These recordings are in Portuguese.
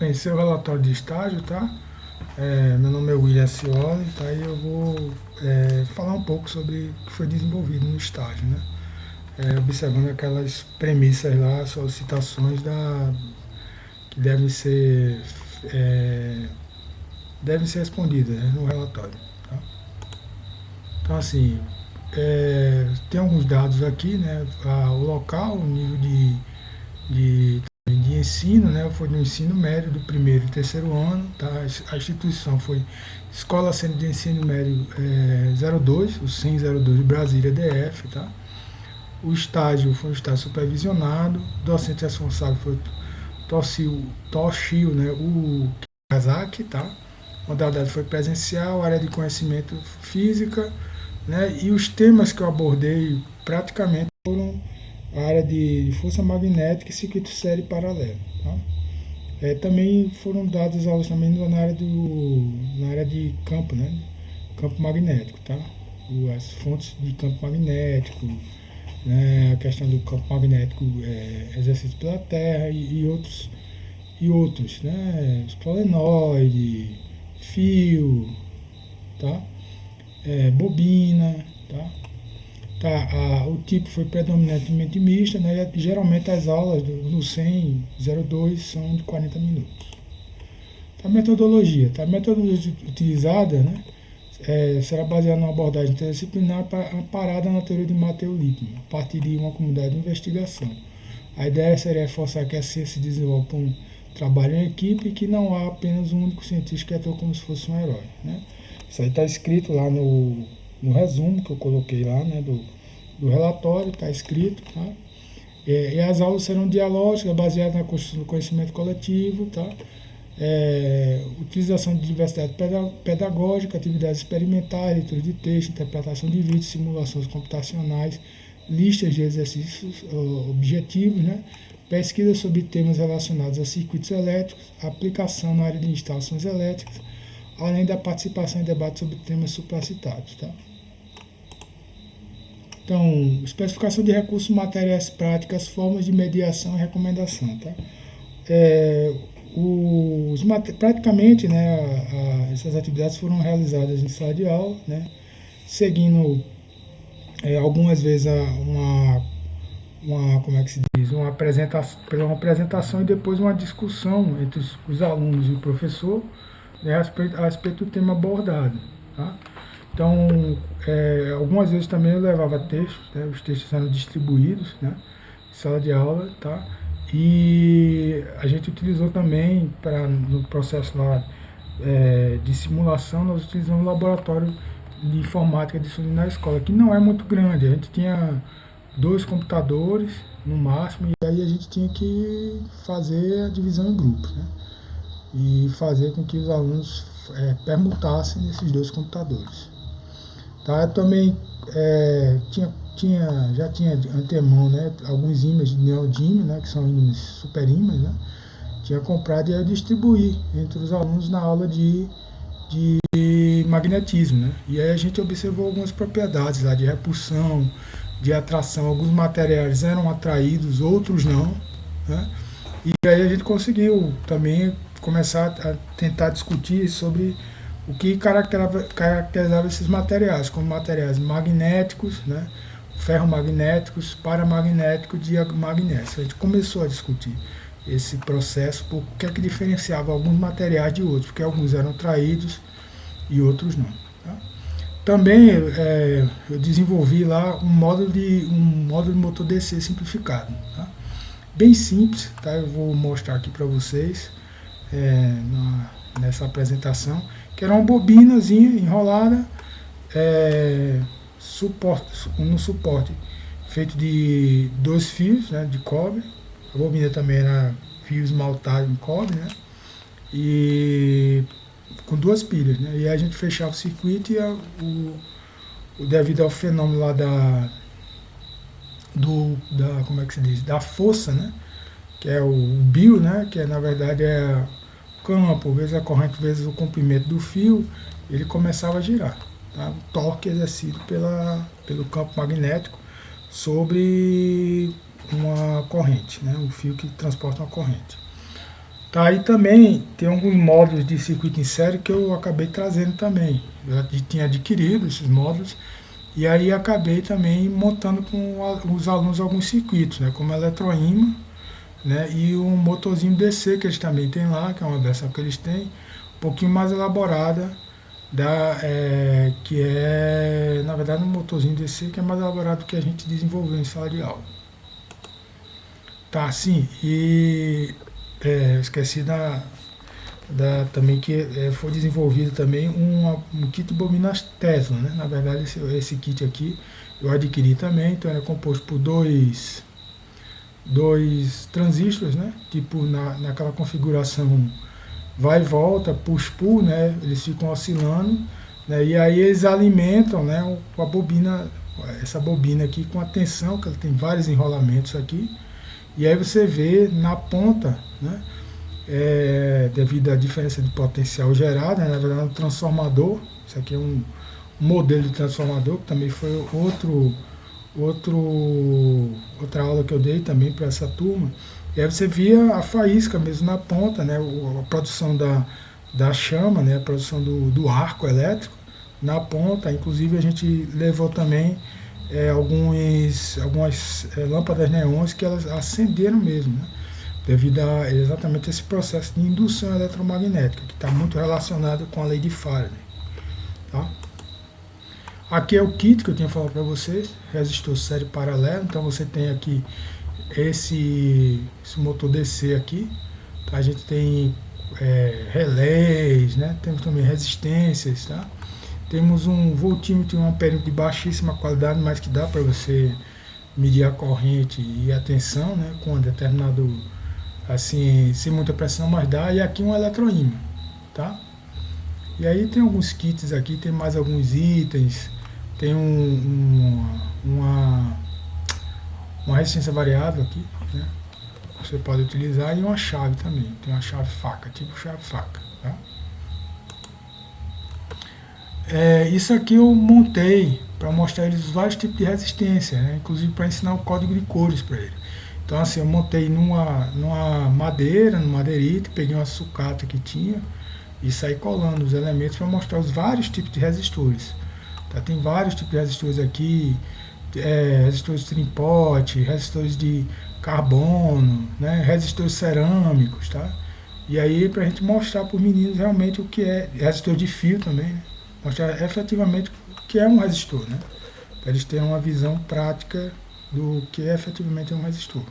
Bem, esse é o relatório de estágio, tá? Meu nome é William Scioli, tá? E eu vou falar um pouco sobre o que foi desenvolvido no estágio, né? Observando aquelas premissas lá, solicitações que é, devem ser respondidas, né, no relatório, tá? Então, assim, tem alguns dados aqui, né? O local, o nível de ensino, né? Foi no ensino médio do primeiro e terceiro ano, tá? A instituição foi Escola Centro de Ensino Médio 02, o CEM 02 de Brasília, DF, tá? O estágio foi um estágio supervisionado, o docente responsável foi Toshio, né? O Kazaki, tá? A modalidade foi presencial, área de conhecimento física, né? E os temas que eu abordei praticamente foram a área de força magnética e circuito série paralelo. Tá? Também foram dadas aulas também na área de campo, né? Campo magnético, tá? As fontes de campo magnético, né? A questão do campo magnético exercido pela Terra e outros, né? Solenoide, fio, tá? Bobina, tá? Tá, o tipo foi predominantemente mista, né? E geralmente as aulas no 100, 02 são de 40 minutos. A metodologia, tá? A metodologia utilizada, né? Será baseada numa abordagem interdisciplinar amparada na teoria de Matteo Lippmann, a partir de uma comunidade de investigação. A ideia seria reforçar que a ciência se desenvolve por um trabalho em equipe e que não há apenas um único cientista que atua como se fosse um herói, né? Isso aí está escrito lá no resumo que eu coloquei lá, né, do relatório, está escrito, tá? E as aulas serão dialógicas, baseadas na construção do conhecimento coletivo, tá? Utilização de diversidade pedagógica, atividades experimentais, leitura de texto, interpretação de vídeos, simulações computacionais, listas de exercícios objetivos, né? Pesquisa sobre temas relacionados a circuitos elétricos, aplicação na área de instalações elétricas, além da participação em debates sobre temas supracitados. Tá? Então, especificação de recursos materiais práticas, formas de mediação e recomendação. Tá? É, praticamente, né, essas atividades foram realizadas em sala de aula, né, seguindo algumas vezes como é que se diz, uma apresentação e depois uma discussão entre os alunos e o professor, né, a respeito do tema abordado. Tá? Então, algumas vezes também eu levava textos, né, os textos eram distribuídos, né, em sala de aula, tá? E a gente utilizou também, no processo lá, de simulação, nós utilizamos um laboratório de informática de som na escola, que não é muito grande, a gente tinha 2 computadores no máximo, e aí a gente tinha que fazer a divisão em grupos, né? E fazer com que os alunos permutassem nesses 2 computadores. Tá? Eu também já tinha de antemão, né, alguns ímãs de neodímio, né, que são ímãs super ímãs, né, tinha comprado e eu distribuí entre os alunos na aula de magnetismo. Né, e aí a gente observou algumas propriedades lá de repulsão, de atração. Alguns materiais eram atraídos, outros não. Né, e aí a gente conseguiu também começar a tentar discutir sobre o que caracterizava esses materiais, como materiais magnéticos, né, ferromagnéticos, paramagnéticos, diamagnéticos. A gente começou a discutir esse processo, por que é que diferenciava alguns materiais de outros, porque alguns eram traídos e outros não. Tá? Também eu desenvolvi lá um módulo de motor DC simplificado. Tá? Bem simples, tá? Eu vou mostrar aqui para vocês nessa apresentação, que era uma bobinazinha enrolada, no suporte feito de 2 fios, né, de cobre. A bobina também era fio esmaltado em cobre, né, e com 2 pilhas, né, e aí a gente fechava o circuito e devido ao fenômeno lá como é que se diz, da força, né, que é o bio, né, que na verdade é o campo, vezes a corrente, vezes o comprimento do fio, ele começava a girar. Tá? O torque exercido pelo campo magnético sobre uma corrente, né, um fio que transporta uma corrente. Tá, aí também tem alguns módulos de circuito em série que eu acabei trazendo também. Eu já tinha adquirido esses módulos e aí acabei também montando com os alunos alguns circuitos, né, como eletroímã, né, e um motorzinho DC que eles também têm lá, que é uma versão que eles têm, um pouquinho mais elaborada, que é, na verdade, um motorzinho DC que é mais elaborado do que a gente desenvolveu em sala de aula. Tá, sim, e esqueci também que foi desenvolvido também um kit de bobinas Tesla, né? Na verdade, esse kit aqui eu adquiri também, então ele é composto por dois transistores, né? Tipo naquela configuração vai e volta, push-pull, né? Eles ficam oscilando, né? E aí eles alimentam, né? A bobina, essa bobina aqui com a tensão, que ela tem vários enrolamentos aqui, e aí você vê na ponta, né? Devido à diferença de potencial gerada, né? Na verdade, um transformador. Isso aqui é um modelo de transformador, que também foi outra aula que eu dei também para essa turma. E aí você via a faísca mesmo na ponta, né? A produção da chama, né? A produção do arco elétrico na ponta. Inclusive a gente levou também algumas lâmpadas neons que elas acenderam mesmo, né? Devido a exatamente esse processo de indução eletromagnética, que está muito relacionado com a lei de Faraday. Tá? Aqui é o kit que eu tinha falado para vocês, resistor série paralelo. Então você tem aqui esse motor DC aqui. Tá? A gente tem relés, né? Temos também resistências. Tá? Temos um voltímetro e um ampéretro de baixíssima qualidade, mas que dá para você medir a corrente e a tensão, né? Com um determinado, assim, sem muita pressão, mas dá. E aqui um eletroímã, tá? E aí tem alguns kits aqui, tem mais alguns itens, tem uma resistência variável aqui, né? Você pode utilizar, e uma chave também, tem uma chave faca, tipo chave faca, tá? Isso aqui eu montei para mostrar eles vários tipos de resistência, né? Inclusive para ensinar o código de cores para ele. Então assim, eu montei numa madeira, no madeirite, peguei uma sucata que tinha e saí colando os elementos para mostrar os vários tipos de resistores. Tá? Tem vários tipos de resistores aqui, resistores de trimpote, resistores de carbono, né? Resistores cerâmicos, tá? E aí para a gente mostrar para os meninos realmente o que é resistor de fio também, né? Mostrar efetivamente o que é um resistor, né? Para eles terem uma visão prática do que efetivamente é um resistor.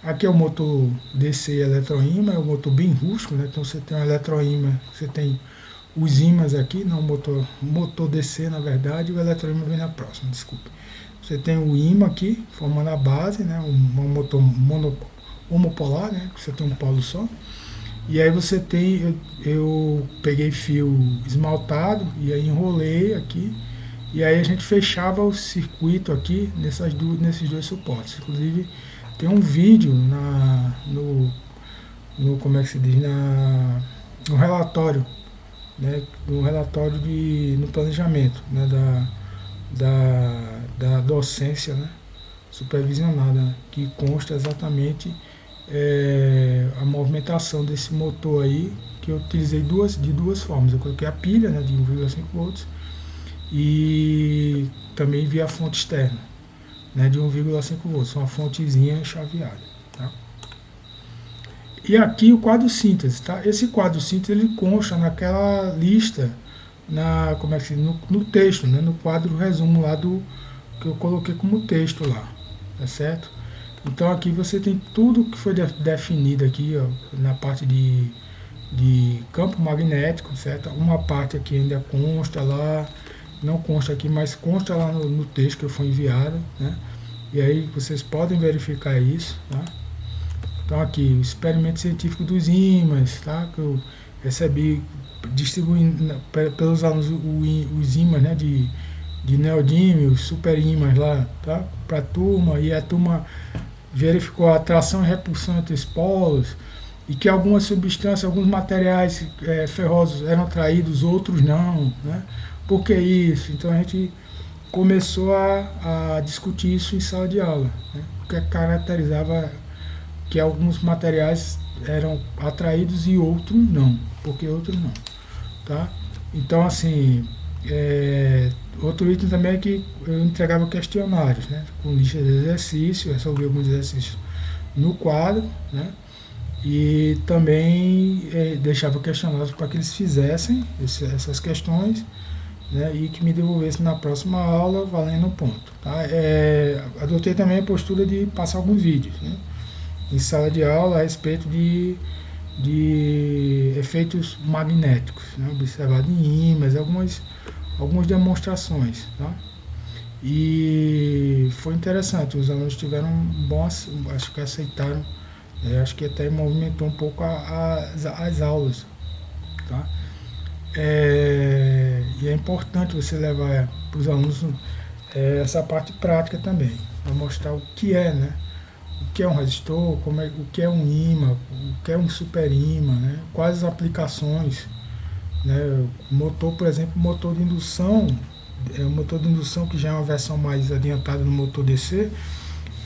Aqui é o motor DC eletroímã, é um motor bem rústico, né? Então você tem um eletroímã, você tem os ímãs aqui, não motor DC na verdade, e o eletroímã vem na próxima, desculpe. Você tem o ímã aqui, formando a base, né? Um motor homopolar, né? Você tem um polo só. E aí você tem, eu peguei fio esmaltado e aí enrolei aqui. E aí a gente fechava o circuito aqui nesses dois suportes. Inclusive tem um vídeo no como é que se diz, no relatório, né, no relatório no planejamento, né, da docência, né, supervisionada, né, que consta exatamente a movimentação desse motor aí, que eu utilizei de duas formas. Eu coloquei a pilha, né, de 1,5 volts e também via a fonte externa, né, de 1,5 volts, uma fontezinha chaveada. Tá? E aqui o quadro síntese. Tá? Esse quadro síntese ele consta naquela lista, como é que se diz? No texto, né, no quadro resumo lá que eu coloquei como texto lá. Tá certo? Então aqui você tem tudo que foi definido aqui, ó, na parte de campo magnético, certo? Uma parte aqui ainda consta lá, não consta aqui, mas consta lá no texto que foi enviado, né? E aí vocês podem verificar isso, tá? Então aqui, o experimento científico dos ímãs, tá? Que eu recebi distribuindo pelos alunos os ímãs, né? De neodímio, os super ímãs lá, tá? Para a turma, e a turma verificou a atração e repulsão entre os polos, e que algumas substâncias, alguns materiais ferrosos eram atraídos, outros não, né? Por que isso? Então a gente começou a discutir isso em sala de aula, né? O que caracterizava que alguns materiais eram atraídos e outros não, porque outros não, tá? Então, assim, outro item também é que eu entregava questionários, né, com lista de exercício, resolvi alguns exercícios no quadro, né, e também deixava questionários para que eles fizessem essas questões, né, e que me devolvessem na próxima aula valendo ponto. Tá? Adotei também a postura de passar alguns vídeos, né, em sala de aula a respeito de efeitos magnéticos, né, observado em ímãs, algumas demonstrações. Tá? E foi interessante, os alunos tiveram bons, acho que aceitaram, acho que até movimentou um pouco as aulas. Tá? E é importante você levar para os alunos essa parte prática também, para mostrar o que é, né? O que é um resistor, o que é um ímã, o que é um super ímã, né? Quais as aplicações, né? Motor, por exemplo, o motor de indução, que já é uma versão mais adiantada no motor DC,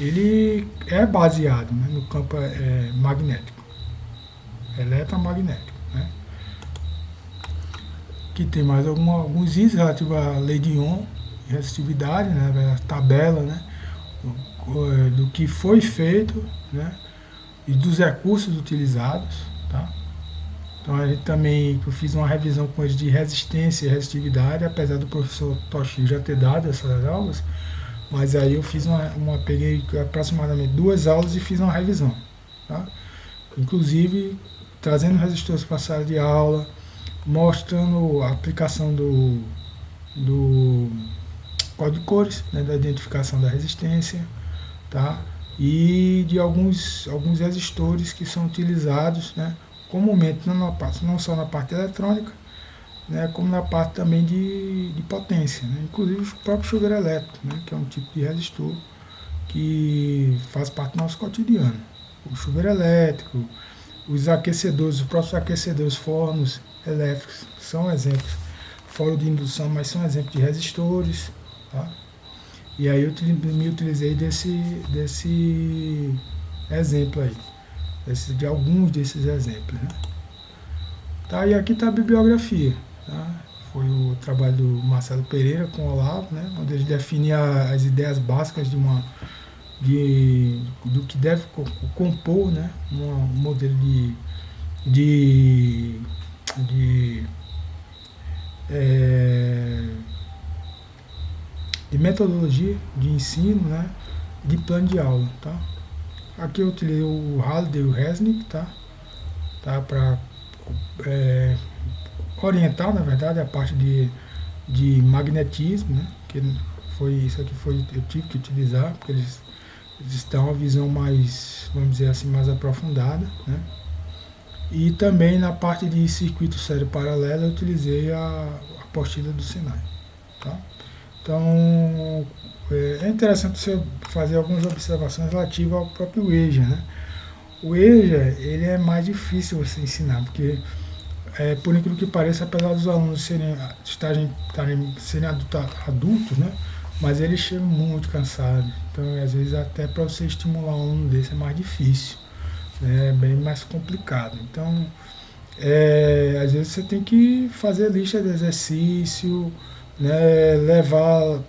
ele é baseado, né, no campo magnético, eletromagnético. Né? Aqui tem mais alguns itens relativos à lei de Ohm, resistividade, né, a tabela, né, do que foi feito, né, e dos recursos utilizados. Tá? Então a gente também, eu fiz uma revisão com eles de resistência e resistividade, apesar do professor Toshio já ter dado essas aulas, mas aí eu fiz peguei aproximadamente 2 aulas e fiz uma revisão. Tá? Inclusive trazendo resistores para a sala de aula, mostrando a aplicação do código de cores, né, da identificação da resistência, tá? E de alguns resistores que são utilizados, né, comumente não só na parte eletrônica, né, como na parte também de potência, né? Inclusive o próprio chuveiro elétrico, né, que é um tipo de resistor que faz parte do nosso cotidiano. O chuveiro elétrico, os aquecedores, os próprios aquecedores, fornos elétricos, são exemplos, fora de indução, mas são exemplos de resistores. Tá? E aí eu me utilizei desse exemplo aí, de alguns desses exemplos. Né? Tá? E aqui está a bibliografia. Tá? Foi o trabalho do Marcelo Pereira com o Olavo, né? Onde ele define as ideias básicas do que deve compor, né, um modelo de, de metodologia de ensino, né, de plano de aula. Tá? Aqui eu utilizei o Halliday e o Resnick, tá, para orientar, na verdade, a parte de magnetismo, né, que isso aqui eu tive que utilizar, porque eles dão uma visão mais, vamos dizer assim, mais aprofundada. Né? E também na parte de circuito sério paralelo eu utilizei a apostila do Senai. Tá? Então é interessante você fazer algumas observações relativas ao próprio EJA. Né? O EJA ele é mais difícil você ensinar, porque por incrível que pareça, apesar dos alunos serem adultos, né? Mas eles chegam muito cansados. Então, às vezes, até para você estimular um aluno desse é mais difícil. Né? É bem mais complicado. Então, às vezes você tem que fazer lista de exercício, né? Levar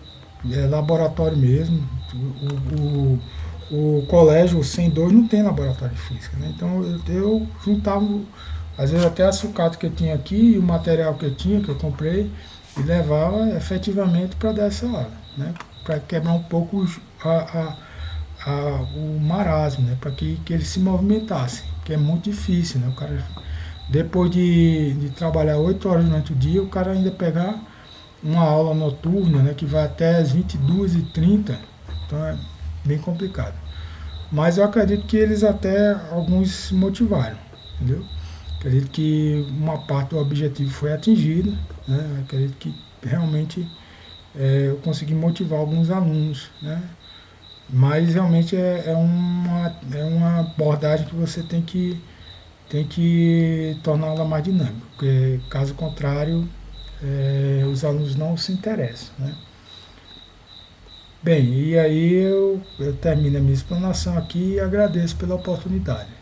laboratório mesmo. O colégio, o 102, não tem laboratório de física. Né? Então, eu juntava, às vezes, até a sucata que eu tinha aqui e o material que eu comprei, e levava efetivamente para dar essa aula, né? Para quebrar um pouco o marasmo, né? Para que eles se movimentassem, que é muito difícil, né? O cara, depois de trabalhar 8 horas durante o dia, o cara ainda pegar uma aula noturna, né? Que vai até as 22h30, então é bem complicado. Mas eu acredito que eles até, alguns se motivaram, entendeu? Acredito que uma parte do objetivo foi atingida, né? Acredito que realmente eu consegui motivar alguns alunos, né? Mas realmente é uma abordagem que você tem que torná-la mais dinâmica, porque caso contrário os alunos não se interessam. Né? Bem, e aí eu termino a minha explanação aqui e agradeço pela oportunidade.